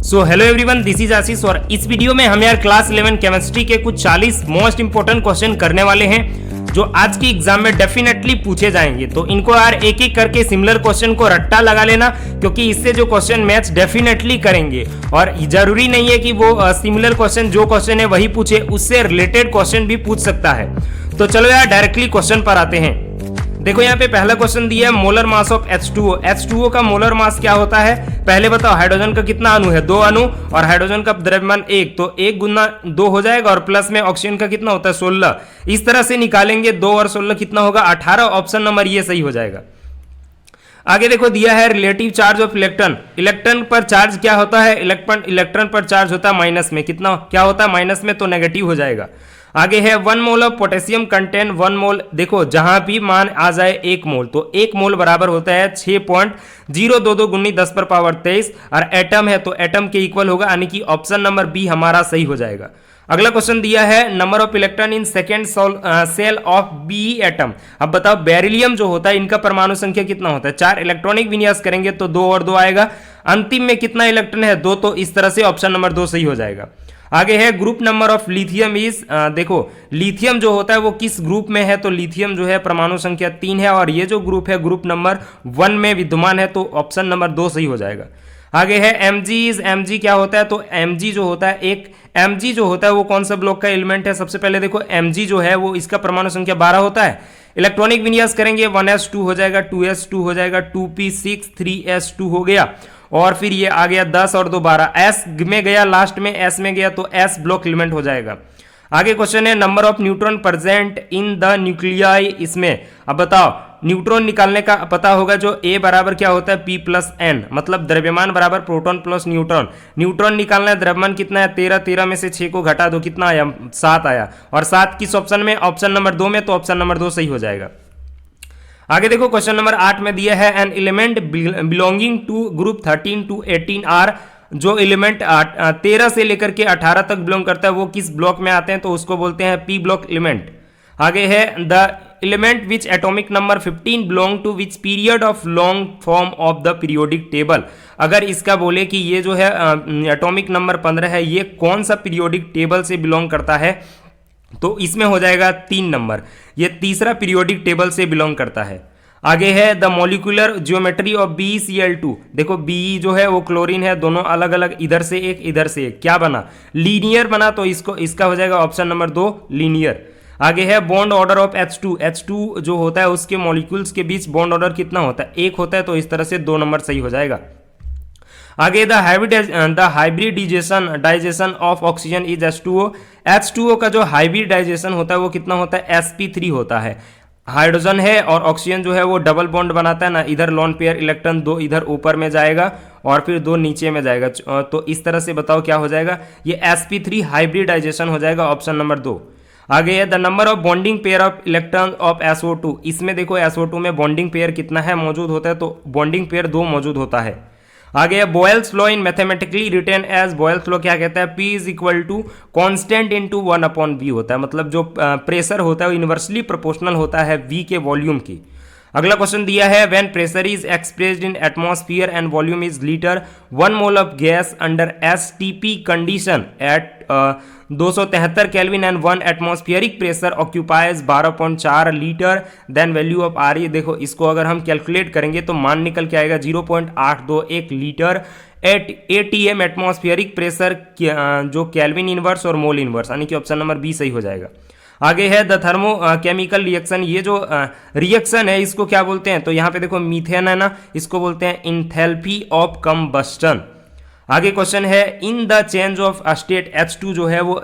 So hello everyone, this is Ashish और इस video में हम यार क्लास 11 केमिस्ट्री के कुछ 40 मोस्ट इंपोर्टेंट क्वेश्चन करने वाले हैं जो आज की एग्जाम में डेफिनेटली पूछे जाएंगे। तो इनको यार एक एक करके सिमिलर क्वेश्चन को रट्टा लगा लेना, क्योंकि इससे जो क्वेश्चन मैच डेफिनेटली करेंगे। और जरूरी नहीं है कि वो सिमिलर क्वेश्चन जो क्वेश्चन है वही पूछे, उससे रिलेटेड क्वेश्चन भी पूछ सकता है। तो चलो यार डायरेक्टली क्वेश्चन पर आते हैं। देखो यहाँ पे पहला क्वेश्चन दिया है molar mass of H2O। H2O का मोलर मास क्या होता है पहले बताओ। हाइड्रोजन का कितना अणु है? 2 अणु, और हाइड्रोजन का द्रव्यमान 1, तो 1 गुना 2 हो जाएगा, और प्लस में ऑक्सीजन का कितना होता है 16। इस तरह से निकालेंगे 2 और 16 कितना होगा 18। ऑप्शन नंबर ये सही हो जाएगा। आगे देखो दिया है relative charge of electron. Electron पर चार्ज क्या होता है? इलेक्ट्रॉन पर चार्ज होता है माइनस में। कितना क्या होता है माइनस में, तो नेगेटिव हो जाएगा। आगे है 1 मोल ऑफ पोटेशियम कंटेन 1 मोल। देखो जहां भी मान आ जाए 1 मोल, तो 1 मोल बराबर होता है 6.022 गुनी 10 पर पावर 23, और एटम है तो एटम के इक्वल होगा, यानी कि ऑप्शन नंबर बी हमारा सही हो जाएगा। अगला क्वेश्चन दिया है number of electron in second shell of B atom. अब बताओ बेरिलियम जो होता है इनका परमाणु संख्या कितना होता है? 4 इलेक्ट्रॉनिक विन्यास करेंगे तो 2 और 2 आएगा। अंतिम में कितना इलेक्ट्रॉन है? 2, तो इस तरह से ऑप्शन नंबर 2 सही हो जाएगा। आगे है group number of lithium is. देखो लिथियम जो होता है वो किस ग्रुप में है? तो लिथियम जो है परमाणु संख्या 3 है, और ये जो ग्रुप है ग्रुप नंबर 1 में विद्यमान है, तो ऑप्शन नंबर 2 सही हो जाएगा। आगे है Mg इज। Mg क्या होता है? तो Mg जो होता है Mg जो होता है वो कौन सा ब्लॉक का एलिमेंट है? सबसे पहले देखो Mg जो है वो इसका परमाणु संख्या 12 होता है। इलेक्ट्रॉनिक विन्यास करेंगे 1s2 हो जाएगा, 2s2 हो जाएगा, 2p6, 3s2 हो गया, और फिर ये आ गया 10 और 2 12, एस में गया, लास्ट में एस में गया, तो एस ब्लॉक एलिमेंट हो जाएगा। आगे क्वेश्चन है number of neutron present in the nuclei. इसमें अब बताओ न्यूट्रॉन निकालने का पता होगा, जो A बराबर क्या होता है P प्लस N, मतलब द्रव्यमान बराबर प्रोटॉन प्लस न्यूट्रॉन। न्यूट्रॉन निकालना है, द्रव्यमान कितना है 13, 13 में से 6 को घटा दो कितना आया 7 आया, और 7 किस ऑप्शन में? ऑप्शन नंबर 2 में, तो ऑप्शन नंबर 2 सही हो जाएगा। आगे देखो क्वेश्चन नंबर 8 में दिया है an element belonging to group 13 to 18 आर। जो एलिमेंट 13 से लेकर के 18 तक बिलोंग करता है वो किस ब्लॉक में आते हैं? तो उसको बोलते हैं पी ब्लॉक एलिमेंट। आगे है the element which atomic number 15 belong to which period of long form of the periodic table. अगर इसका बोले कि ये जो है एटॉमिक नंबर 15 है, ये कौन सा पीरियोडिक टेबल से बिलोंग करता है? तो इसमें हो जाएगा 3 नंबर, ये तीसरा पीरियोडिक टेबल से बिलोंग करता है। आगे है the molecular geometry of BeCl2। देखो Be जो है वो क्लोरीन है, दोनों अलग अलग, इधर से एक इधर से एक, क्या बना लीनियर बना, तो इसका हो जाएगा ऑप्शन नंबर 2 लीनियर। आगे है बॉन्ड ऑर्डर ऑफ H2 जो होता है उसके मॉलिक्यूल्स के बीच बॉन्ड ऑर्डर कितना होता है? 1 होता है, तो इस तरह से 2 नंबर सही हो जाएगा। आगे the hybridization of oxygen is H2O। H2O का जो हाइब्रिडाइजेशन होता है वो कितना होता है? sp3 होता है। हाइड्रोजन है और ऑक्सीजन जो है वो डबल बॉन्ड बनाता है ना, इधर लॉन पेयर इलेक्ट्रॉन 2 इधर ऊपर में जाएगा और फिर 2 नीचे में जाएगा, तो इस तरह से बताओ क्या हो जाएगा? ये sp3 हाइब्रिडाइजेशन हो जाएगा, ऑप्शन नंबर 2। आगे है the number of bonding pair of electron of SO2। इसमें देखो SO2 में बॉन्डिंग पेयर कितना है मौजूद होता है? तो बॉन्डिंग पेयर 2 मौजूद होता है। आगे है Boyle's law in mathematically written as. Boyle's law क्या कहता है? P is equal to constant into 1/V होता है, मतलब जो प्रेशर होता है वो इन्वर्सली प्रोपोर्शनल होता है V के वॉल्यूम की। अगला क्वेश्चन दिया है when pressure is expressed in atmosphere and volume is litre, 1 mole of gas under STP condition at 273 kelvin and 1 atmospheric pressure occupies 12.4 litre, then value of R. ये देखो इसको अगर हम कैलकुलेट करेंगे तो मान निकल के आएगा 0.821 litre at ATM atmospheric pressure, जो केल्विन इनवर्स और मोल इनवर्स, यानी कि ऑप्शन नंबर बी सही हो जाएगा। आगे है द थर्मो केमिकल रिएक्शन। ये जो रिएक्शन है इसको क्या बोलते हैं? तो यहाँ पे देखो मीथेन है ना, इसको बोलते हैं इंथैल्पी ऑफ कंबस्टन। आगे क्वेश्चन है in the change of state H2 जो है वो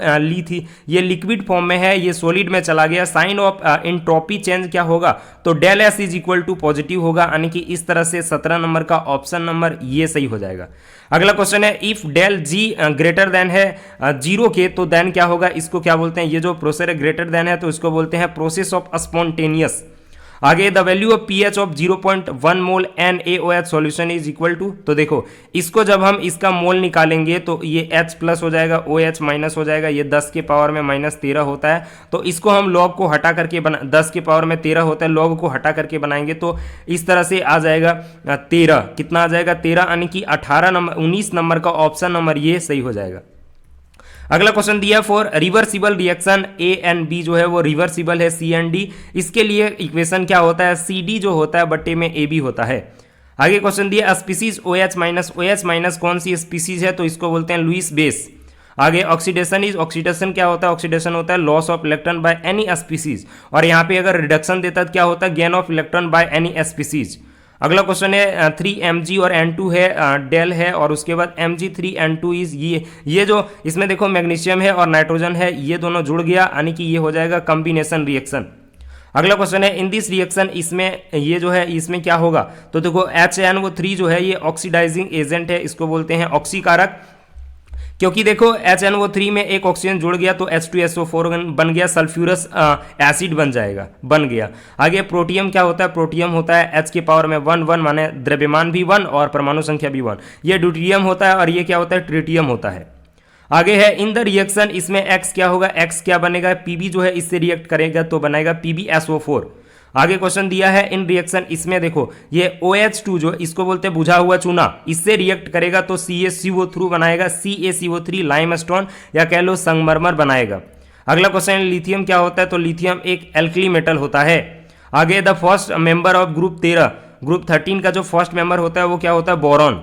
ये लिक्विड फॉर्म में है, ये सॉलिड में चला गया, साइन ऑफ एंट्रोपी चेंज क्या होगा? तो del S is equal to positive होगा, यानी कि इस तरह से 17 नंबर का ऑप्शन नंबर ये सही हो जाएगा। अगला क्वेश्चन है if del G greater than है 0 के, तो देन क्या होगा? इसको क्या बोलते हैं? ये जो प्रोसेस ग्रेटर देन है तो इसको बोलते हैं प्रोसेस ऑफ स्पॉन्टेनियस। आगे the value of pH of 0.1 mole NaOH solution is equal to, तो देखो इसको जब हम इसका मोल निकालेंगे तो ये H प्लस हो जाएगा, OH माइनस हो जाएगा, ये 10 के पावर में -13 होता है। तो इसको हम लॉग को हटा करके 10 के पावर में 13 होता है, लॉग को हटा करके बनाएंगे तो इस तरह से आ जाएगा 13। कितना आ जाएगा 13, यानी कि 19 नंबर का ऑप्शन नंबर ये सही हो जाएगा। अगला क्वेश्चन दिया for reversible reaction A and B जो है वो रिवर्सिबल है सी एंड डी, इसके लिए इक्वेशन क्या होता है, सी डी जो होता है बट्टे में ए बी होता है। आगे क्वेश्चन दिया स्पीसीज OH माइनस कौन सी स्पीसीज है, तो इसको बोलते हैं लुईस बेस। आगे ऑक्सीडेशन इज, ऑक्सीडेशन क्या होता है, ऑक्सीडेशन होता है loss of electron by any species, और यहाँ पे अगर रिडक्शन देता है क्या होता है, gain of electron by any species. अगला क्वेश्चन है 3mg और N2 है, डेल है, और उसके बाद Mg3N2 इज ये जो इसमें देखो मैग्नीशियम है और नाइट्रोजन है, ये दोनों जुड़ गया यानी कि ये हो जाएगा कॉम्बिनेशन रिएक्शन। अगला क्वेश्चन है इन दिस रिएक्शन, इसमें ये जो है इसमें क्या होगा, तो देखो HNO3 जो है ये ऑक्सीडाइजिंग एजेंट है, इसको बोलते हैं ऑक्सीकारक, क्योंकि देखो HNO3 में एक ऑक्सीजन जुड़ गया तो H2SO4 बन गया, सल्फ्यूरस एसिड बन गया। आगे प्रोटियम क्या होता है, प्रोटियम होता है H के पावर में 1 माने द्रव्यमान भी 1 और परमाणु संख्या भी 1, ये ड्यूटेरियम होता है, और ये क्या होता है ट्रिटियम होता है। आगे है इन द रिएक्शन, इसमें X क्या होगा, X क्या बनेगा, Pb जो है इससे रिएक्ट करेगा तो बनेगा PbSO4। आगे क्वेश्चन दिया है इन रिएक्शन, इसमें देखो ये OH2 जो इसको बोलते हैं बुझा हुआ चूना, इससे रिएक्ट करेगा तो CaCO3 बनाएगा, CaCO3 लाइमस्टोन या कह लो संगमरमर बनाएगा। अगला क्वेश्चन लिथियम क्या होता है, तो लिथियम एक एल्कली मेटल होता है। आगे the first member of group 13 का जो फर्स्ट मेंबर होता है वो क्या होता है, बोरॉन।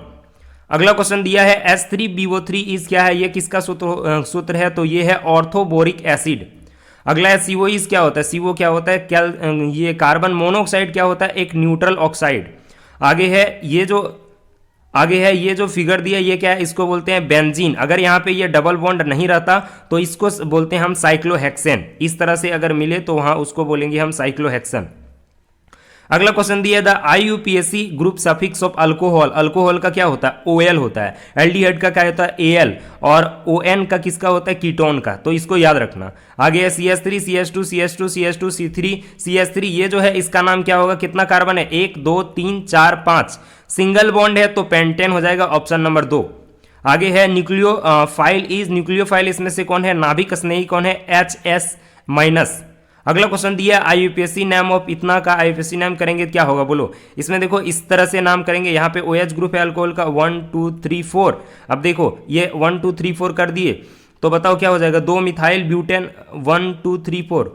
अगला क्वेश्चन दिया है H3BO3 इज क्या है, ये किसका सूत्र है, तो ये है ऑर्थोबोरिक एसिड। अगला है CO इज क्या होता है, CO क्या होता है ये कार्बन मोनोऑक्साइड क्या होता है, एक न्यूट्रल ऑक्साइड। आगे है ये जो फिगर दिया ये क्या है, इसको बोलते हैं बेंजीन। अगर यहाँ पे ये डबल बॉन्ड नहीं रहता तो इसको बोलते हैं हम साइक्लोहेक्सेन, इस तरह से अगर मिले तो वहाँ उसको बोलेंगे हम साइक्लोहेक्सेन। अगला क्वेश्चन दिया the IUPAC group suffix of alcohol, alcohol का क्या होता है OL होता है, एल्डिहाइड का क्या होता है AL, और ON का किसका होता है कीटोन का, तो इसको याद रखना। आगे है CH3 CH2 CH2 CH2 C3 CH3, ये जो है इसका नाम क्या होगा, कितना कार्बन है 1 2 3 4 5, सिंगल बॉन्ड है तो पेंटेन हो जाएगा ऑप्शन नंबर 2। आगे है न्यूक्लियोफाइल इसमें से कौन है, नाभिक स्नेही कौन है, HS-। अगला क्वेश्चन दिया IUPAC नाम ऑफ इतना का, IUPAC नाम करेंगे क्या होगा बोलो, इसमें देखो इस तरह से नाम करेंगे, यहाँ पे OH ग्रुप है अल्कोहल का 1 2 3 4। अब देखो ये 1 2 3 4 कर दिए तो बताओ क्या हो जाएगा, 2 मिथाइल ब्यूटेन 1 2 3 4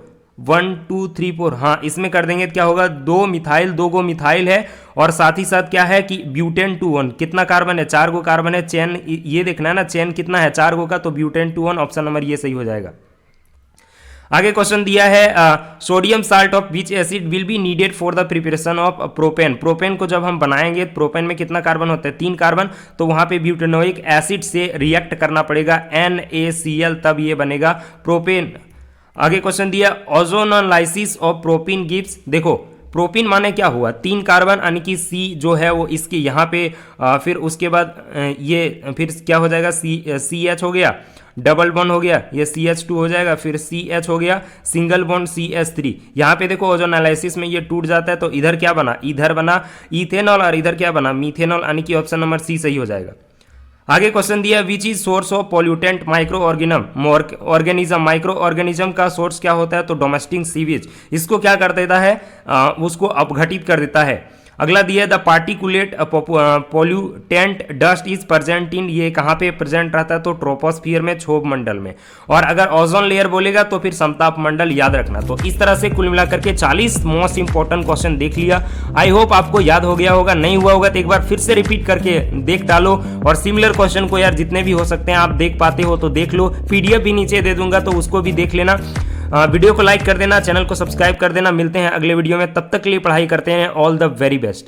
1 2 3 4, हाँ इसमें कर देंगे क्या होगा 2 मिथाइल, 2 गो मिथाइल है, और साथ ही साथ क्या है कि ब्यूटेन 2 1, कितना कार्बन है 4 गो कार्बन है, चेन ये देखना है ना, चेन कितना है 4 गो का, तो ब्यूटेन 2 1 ऑप्शन नंबर ये सही हो जाएगा। आगे क्वेश्चन दिया है sodium salt of which acid will be needed for the preparation of propane, propane को जब हम बनाएंगे प्रोपेन में कितना कार्बन होता है 3 कार्बन, तो वहां पे ब्यूटेनोइक एसिड से रिएक्ट करना पड़ेगा NaCl, तब ये बनेगा प्रोपेन। आगे क्वेश्चन दिया ओजोनोलाइसिस ऑफ प्रोपीन गिव्स, देखो प्रोपीन माने क्या हुआ 3 कार्बन यानी कि C जो है वो इसके यहाँ पे फिर उसके बाद ये फिर क्या हो जाएगा CH हो गया, डबल बॉन्ड हो गया, ये CH2 हो जाएगा, फिर CH हो गया, सिंगल बॉन्ड CH3। यहाँ पे देखो ओजोनोलाइसिस में ये टूट जाता है तो इधर क्या बना, इधर बना इथेनॉल और इधर क्या बना मीथेनॉल, यानी कि ऑप्शन नंबर C सही हो जाएगा। आगे क्वेश्चन दिया which is source of pollutant micro organism, micro organism का सोर्स क्या होता है, तो डोमेस्टिक सीवेज, इसको क्या कर देता है उसको अपघटित कर देता है। अगला दिया the particulate pollutant dust is present in, ये कहाँ पे प्रेजेंट रहता है, तो ट्रोपोस्फियर में, क्षोभ मंडल में, और अगर ओजोन लेयर बोलेगा तो फिर समताप मंडल याद रखना। तो इस तरह से कुल मिलाकर के 40 मोस्ट इंपॉर्टेंट क्वेश्चन देख लिया। आई होप आपको याद हो गया होगा, नहीं हुआ होगा तो एक बार फिर से रिपीट करके देख डालो, और सिमिलर क्वेश्चन को यार जितने भी हो सकते हैं आप देख पाते हो तो देख लो, PDF भी नीचे दे दूंगा तो उसको भी देख लेना। वीडियो को लाइक कर देना, चैनल को सब्सक्राइब कर देना। मिलते हैं अगले वीडियो में, तब तक के लिए पढ़ाई करते हैं। All the very best.